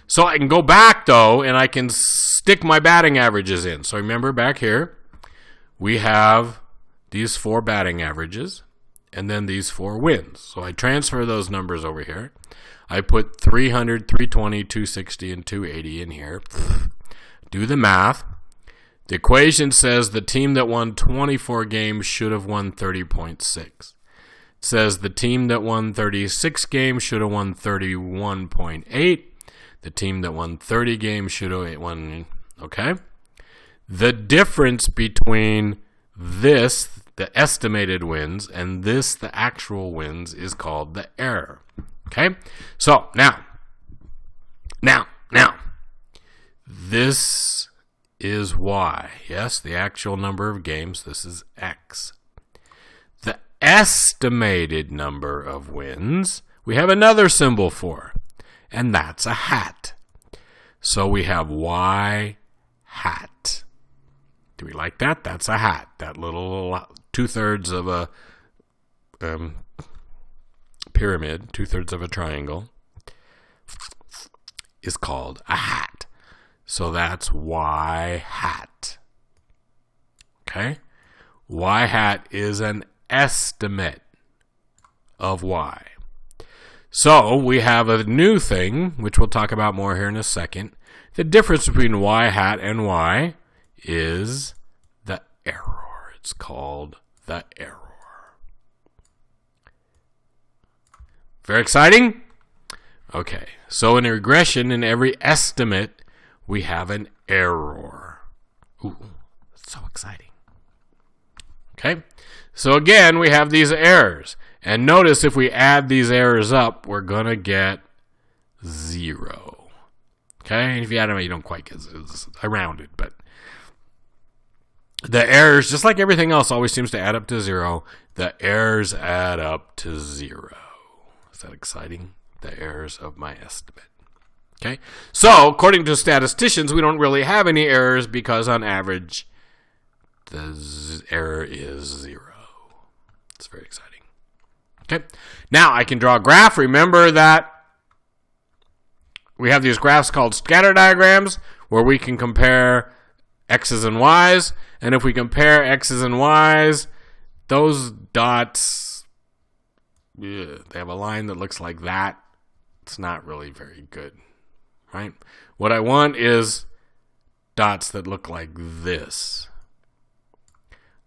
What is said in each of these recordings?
So I can go back, though, and I can stick my batting averages in. So remember, back here, we have these 4 batting averages, and then these 4 wins. So I transfer those numbers over here. I put 300, 320, 260, and 280 in here. Do the math. The equation says the team that won 24 games should have won 30.6. It says the team that won 36 games should have won 31.8. The team that won 30 games should have won, okay? The difference between this, the estimated wins, and this, the actual wins, is called the error. Okay? So, now, this is Y. Yes, the actual number of games, this is X. The estimated number of wins, we have another symbol for, and that's a hat. So we have Y hat. Do we like that? That's a hat. That little 2/3 of a pyramid, 2/3 of a triangle, is called a hat. So that's Y hat. Okay? Y hat is an estimate of Y. So we have a new thing, which we'll talk about more here in a second. The difference between Y hat and Y is the error. It's called the error. Very exciting? Okay, so in a regression, in every estimate, we have an error. Ooh, so exciting. Okay, so again, we have these errors. And notice if we add these errors up, we're going to get 0. Okay, and if you add them, you don't quite get it. I rounded, but the errors, just like everything else, always seems to add up to 0. The errors add up to 0. Is that exciting? The errors of my estimate. Okay, so according to statisticians, we don't really have any errors because on average, the error is 0. It's very exciting. Okay, now I can draw a graph. Remember that we have these graphs called scatter diagrams where we can compare X's and Y's. And if we compare X's and Y's, those dots, they have a line that looks like that. It's not really very good, right? What I want is dots that look like this.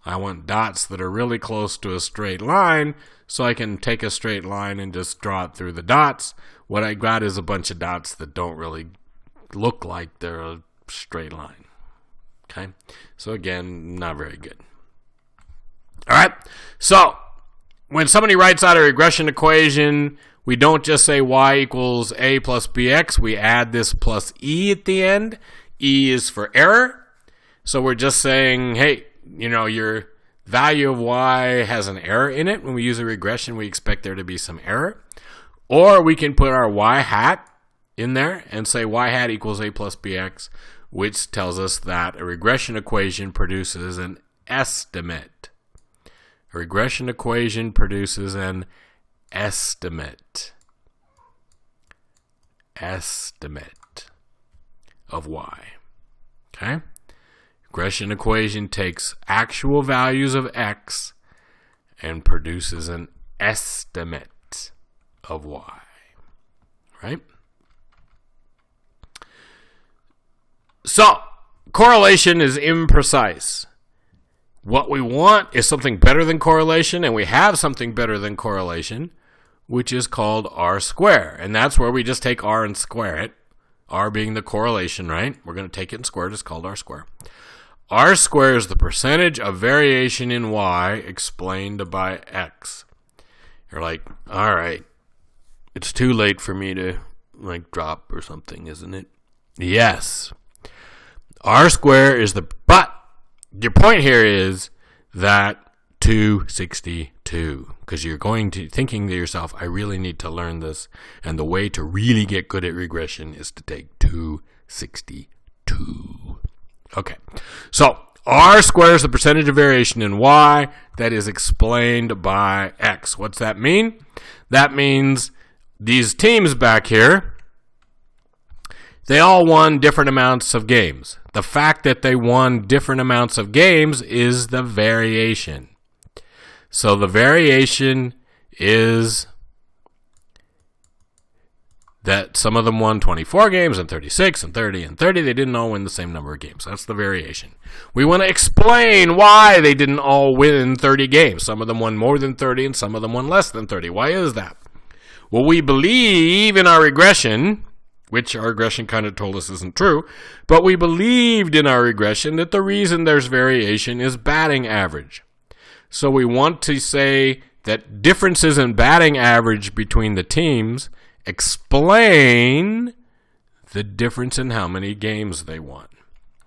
I want dots that are really close to a straight line, so I can take a straight line and just draw it through the dots. What I got is a bunch of dots that don't really look like they're a straight line. Okay? So again, not very good. All right? So, when somebody writes out a regression equation, we don't just say y equals a plus bx. We add this plus e at the end. E is for error. So we're just saying, hey, you know, your value of y has an error in it. When we use a regression, we expect there to be some error. Or we can put our y hat in there and say y hat equals a plus bx, which tells us that a regression equation produces an estimate. A regression equation produces an estimate of y. Okay? Regression equation takes actual values of x and produces an estimate of y. Right? So, correlation is imprecise. What we want is something better than correlation, and we have something better than correlation, which is called R square. And that's where we just take R and square it. R being the correlation, right? We're going to take it and square it. It's called R square. R square is the percentage of variation in y explained by x. You're like, all right, it's too late for me to like drop or something, isn't it? Yes. R square is the, but your point here is that 262, because you're going to thinking to yourself, I really need to learn this, and the way to really get good at regression is to take 262. Okay, so R squared is the percentage of variation in y that is explained by x. What's that mean? That means these teams back here, They all won different amounts of games. The fact that they won different amounts of games is the variation. So the variation is that some of them won 24 games and 36 and 30 and 30. They didn't all win the same number of games. That's the variation. We want to explain why they didn't all win 30 games. Some of them won more than 30 and some of them won less than 30. Why is that? Well, we believe in our regression, which our regression kind of told us isn't true, but we believed in our regression that the reason there's variation is batting average. So we want to say that differences in batting average between the teams explain the difference in how many games they won.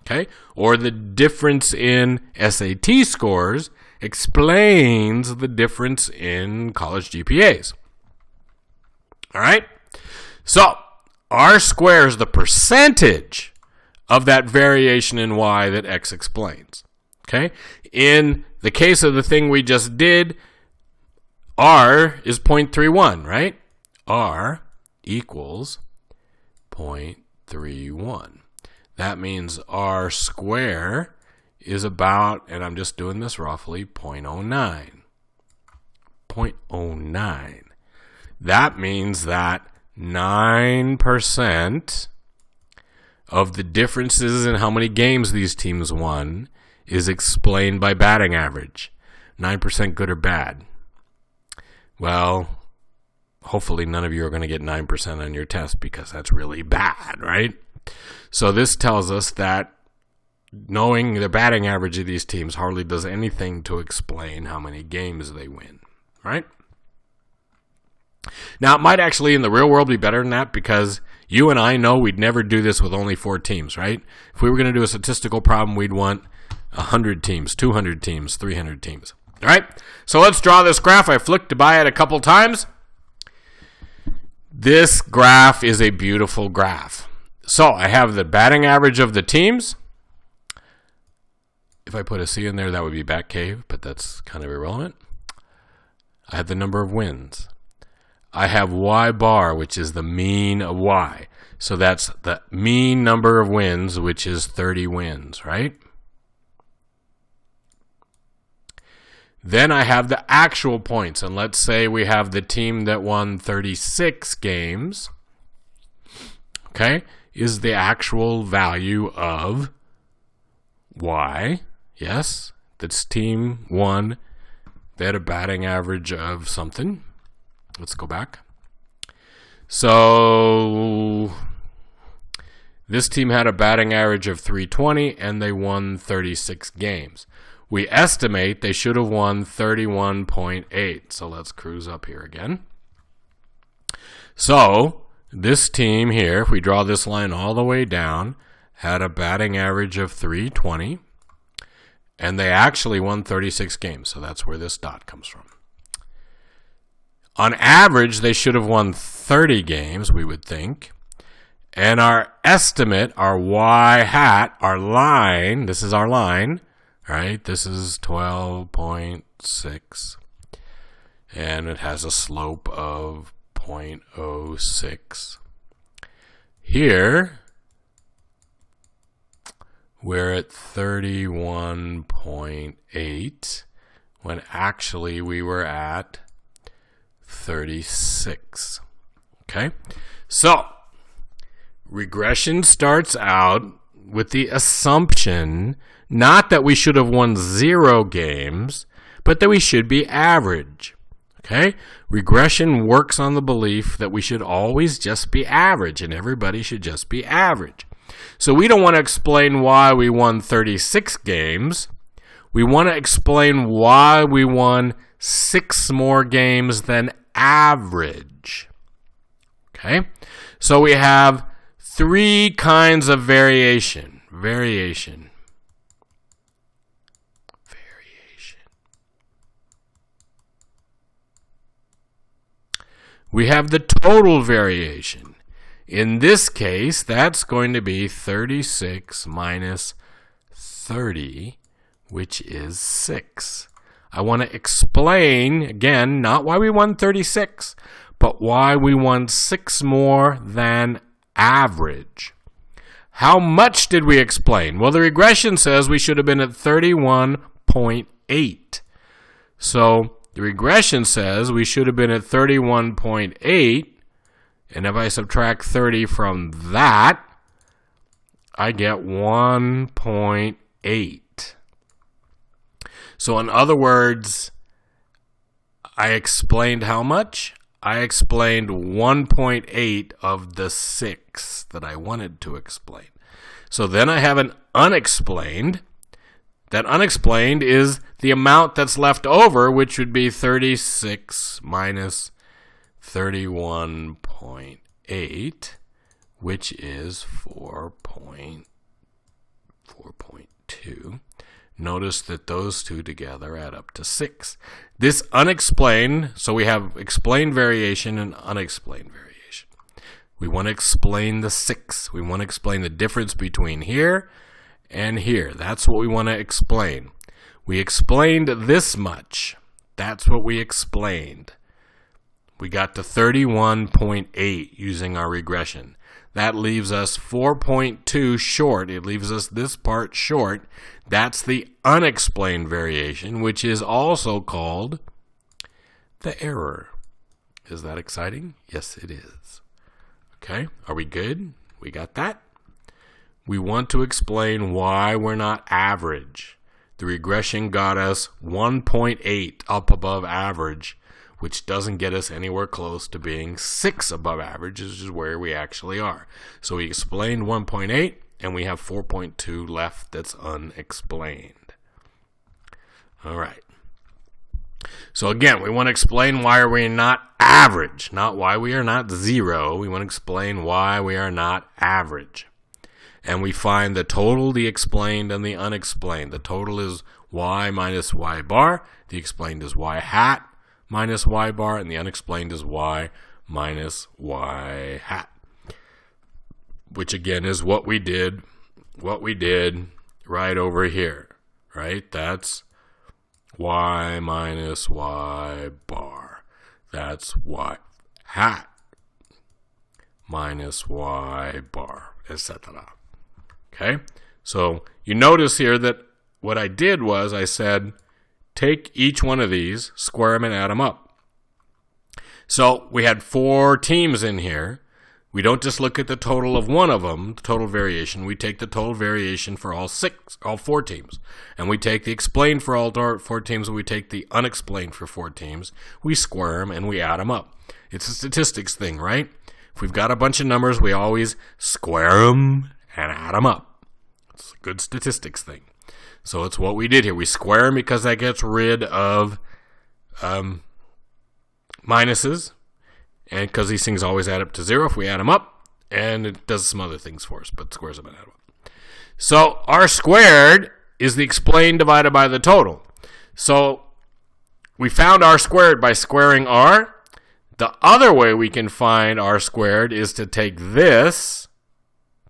Okay? Or the difference in SAT scores explains the difference in college GPAs. All right? So, R squared is the percentage of that variation in Y that X explains. Okay? In the case of the thing we just did, R is 0.31, right? R equals 0.31. That means R squared is about, and I'm just doing this roughly, 0.09. 0.09. That means that 9% of the differences in how many games these teams won is explained by batting average. 9% good or bad? Well, hopefully none of you are going to get 9% on your test because that's really bad, right? So this tells us that knowing the batting average of these teams hardly does anything to explain how many games they win, right? Now, it might actually in the real world be better than that because you and I know we'd never do this with only 4 teams, right? If we were going to do a statistical problem, we'd want 100 teams, 200 teams, 300 teams. All right, so let's draw this graph. I flicked by it a couple times. This graph is a beautiful graph. So I have the batting average of the teams. If I put a C in there, that would be Batcave, but that's kind of irrelevant. I have the number of wins. I have Y bar, which is the mean of Y. So that's the mean number of wins, which is 30 wins, right? Then I have the actual points, and let's say we have the team that won 36 games, okay, is the actual value of Y. Yes, this team won. They had a batting average of something. Let's go back. So this team had a batting average of 320, and they won 36 games. We estimate they should have won 31.8. So let's cruise up here again. So this team here, if we draw this line all the way down, had a batting average of 320. And they actually won 36 games. So that's where this dot comes from. On average, they should have won 30 games, we would think. And our estimate, our Y hat, our line, this is our line, right? This is 12.6. And it has a slope of 0.06. Here, we're at 31.8 when actually we were at 36. Okay? So, regression starts out with the assumption not that we should have won 0 games, but that we should be average. Okay? Regression works on the belief that we should always just be average and everybody should just be average. So we don't want to explain why we won 36 games. We want to explain why we won 6 more games than average. Okay? So we have 3 kinds of variation. Variation. We have the total variation. In this case, that's going to be 36 minus 30, which is 6. I want to explain, again, not why we won 36, but why we won 6 more than average. How much did we explain? Well, the regression says we should have been at 31.8. So the regression says we should have been at 31.8. And if I subtract 30 from that, I get 1.8. So in other words, I explained how much? I explained 1.8 of the 6 that I wanted to explain. So then I have an unexplained. That unexplained is the amount that's left over, which would be 36 minus 31.8, which is 4.2. Notice that those two together add up to 6. This unexplained, so we have explained variation and unexplained variation. We want to explain the 6. We want to explain the difference between here and here. That's what we want to explain. We explained this much. That's what we explained. We got to 31.8 using our regression. That leaves us 4.2 short. It leaves us this part short. That's the unexplained variation, which is also called the error. Is that exciting? Yes, it is. Okay, are we good? We got that? We want to explain why we're not average. The regression got us 1.8 up above average, which doesn't get us anywhere close to being 6 above average, which is where we actually are. So we explained 1.8, and we have 4.2 left that's unexplained. All right. So again, we want to explain why are we not average, not why we are not 0. We want to explain why we are not average. And we find the total, the explained, and the unexplained. The total is y minus y bar. The explained is y hat minus y bar, and the unexplained is y minus y hat, which again is what we did right over here, right? That's y minus y bar. That's y hat minus y bar, etc. Okay? So you notice here that what I did was I said, take each one of these, square them, and add them up. So we had 4 teams in here. We don't just look at the total of one of them, the total variation. We take the total variation for all 4 teams. And we take the explained for all 4 teams, and we take the unexplained for 4 teams. We square them, and we add them up. It's a statistics thing, right? If we've got a bunch of numbers, we always square them and add them up. It's a good statistics thing. So it's what we did here. We square them because that gets rid of minuses. And because these things always add up to 0 if we add them up. And it does some other things for us, but squares them and add them up. So R squared is the explained divided by the total. So we found R squared by squaring R. The other way we can find R squared is to take this,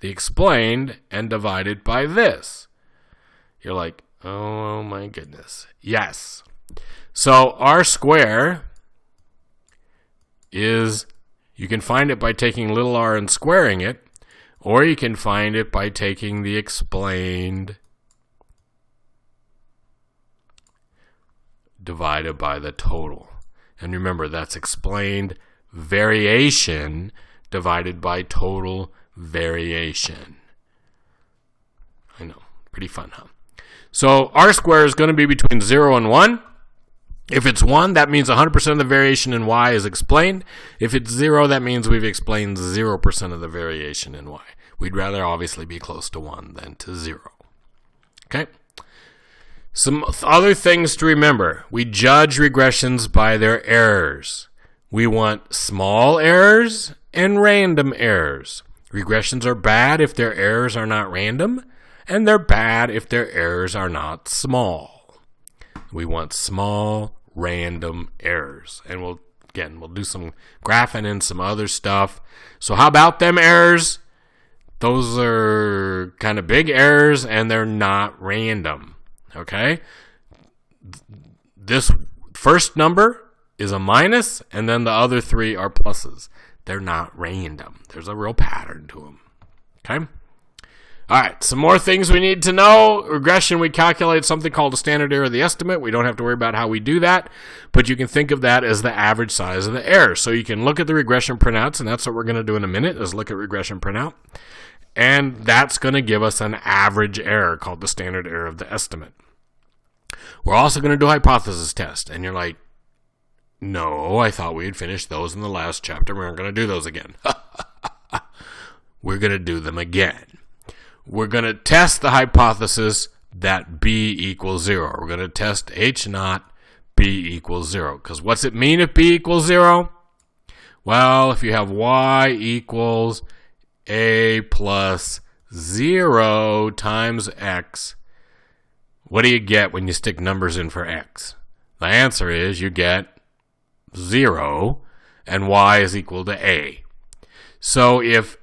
the explained, and divide it by this. You're like, oh my goodness. Yes. So R squared is, you can find it by taking little r and squaring it, or you can find it by taking the explained divided by the total. And remember, that's explained variation divided by total variation. I know, pretty fun, huh? So R squared is going to be between 0 and 1. If it's 1, that means 100% of the variation in y is explained. If it's 0, that means we've explained 0% of the variation in y. We'd rather obviously be close to 1 than to 0. Okay? Some other things to remember. We judge regressions by their errors. We want small errors and random errors. Regressions are bad if their errors are not random, and they're bad if their errors are not small. We want small, random errors. And we'll do some graphing and some other stuff. So how about them errors? Those are kind of big errors, and they're not random. Okay? This first number is a minus, and then the other 3 are pluses. They're not random. There's a real pattern to them. Okay? All right, some more things we need to know. Regression, we calculate something called a standard error of the estimate. We don't have to worry about how we do that, but you can think of that as the average size of the error. So you can look at the regression printouts, and that's what we're going to do in a minute, is look at regression printout. And that's going to give us an average error called the standard error of the estimate. We're also going to do hypothesis test. And you're like, no, I thought we had finished those in the last chapter. We aren't going to do those again. We're going to do them again. We're going to test the hypothesis that b equals 0. We're going to test h naught b equals 0. Because what's it mean if b equals 0? Well, if you have y equals a plus 0 times x, what do you get when you stick numbers in for x? The answer is you get 0, and y is equal to a. So if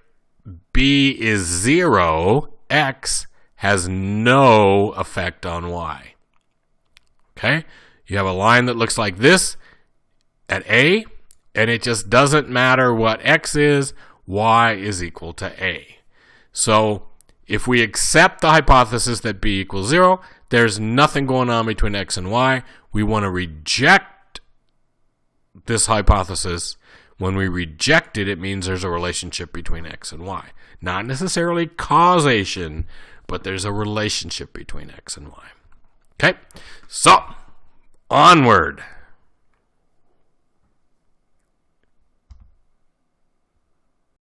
b is 0, x has no effect on y. Okay? You have a line that looks like this at a, and it just doesn't matter what x is, y is equal to a. So if we accept the hypothesis that b equals 0, there's nothing going on between x and y. We want to reject this hypothesis. When we reject it, it means there's a relationship between x and y. Not necessarily causation, but there's a relationship between x and y. Okay? So, onward.